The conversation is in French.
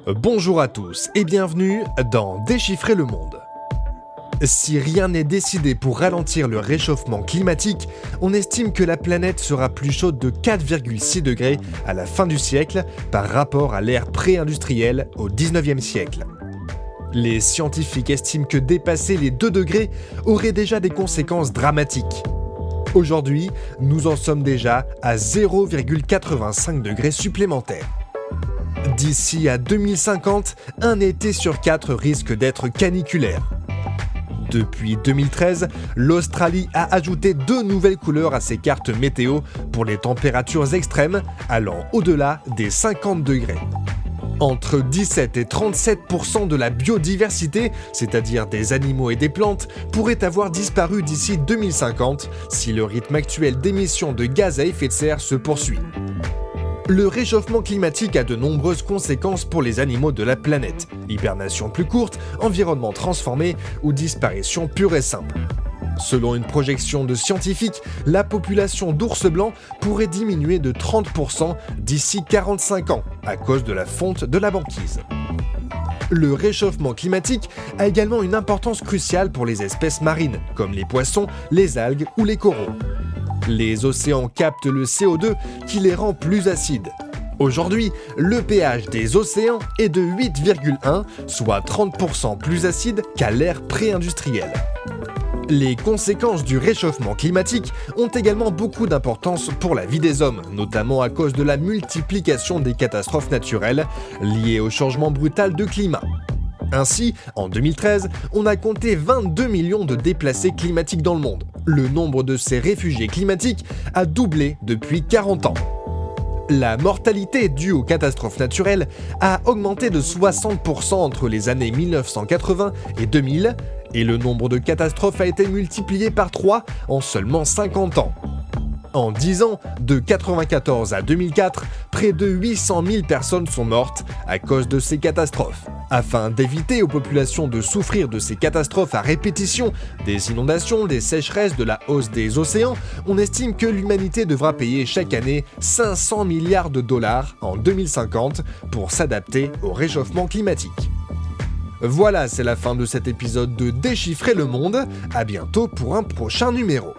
Bonjour à tous et bienvenue dans Déchiffrer le monde. Si rien n'est décidé pour ralentir le réchauffement climatique, on estime que la planète sera plus chaude de 4,6 degrés à la fin du siècle par rapport à l'ère pré-industrielle au 19e siècle. Les scientifiques estiment que dépasser les 2 degrés aurait déjà des conséquences dramatiques. Aujourd'hui, nous en sommes déjà à 0,85 degrés supplémentaires. D'ici à 2050, un été sur 4 risque d'être caniculaire. Depuis 2013, l'Australie a ajouté 2 nouvelles couleurs à ses cartes météo pour les températures extrêmes allant au-delà des 50 degrés. Entre 17 et 37% de la biodiversité, c'est-à-dire des animaux et des plantes, pourrait avoir disparu d'ici 2050 si le rythme actuel d'émissions de gaz à effet de serre se poursuit. Le réchauffement climatique a de nombreuses conséquences pour les animaux de la planète. Hibernation plus courte, environnement transformé ou disparition pure et simple. Selon une projection de scientifiques, la population d'ours blancs pourrait diminuer de 30% d'ici 45 ans à cause de la fonte de la banquise. Le réchauffement climatique a également une importance cruciale pour les espèces marines, comme les poissons, les algues ou les coraux. Les océans captent le CO2 qui les rend plus acides. Aujourd'hui, le pH des océans est de 8,1, soit 30% plus acide qu'à l'ère pré-industrielle. Les conséquences du réchauffement climatique ont également beaucoup d'importance pour la vie des hommes, notamment à cause de la multiplication des catastrophes naturelles liées au changement brutal de climat. Ainsi, en 2013, on a compté 22 millions de déplacés climatiques dans le monde. Le nombre de ces réfugiés climatiques a doublé depuis 40 ans. La mortalité due aux catastrophes naturelles a augmenté de 60% entre les années 1980 et 2000, et le nombre de catastrophes a été multiplié par 3 en seulement 50 ans. En 10 ans, de 1994 à 2004, près de 800 000 personnes sont mortes à cause de ces catastrophes. Afin d'éviter aux populations de souffrir de ces catastrophes à répétition, des inondations, des sécheresses, de la hausse des océans, on estime que l'humanité devra payer chaque année 500 milliards de dollars en 2050 pour s'adapter au réchauffement climatique. Voilà, c'est la fin de cet épisode de Déchiffrer le monde. À bientôt pour un prochain numéro.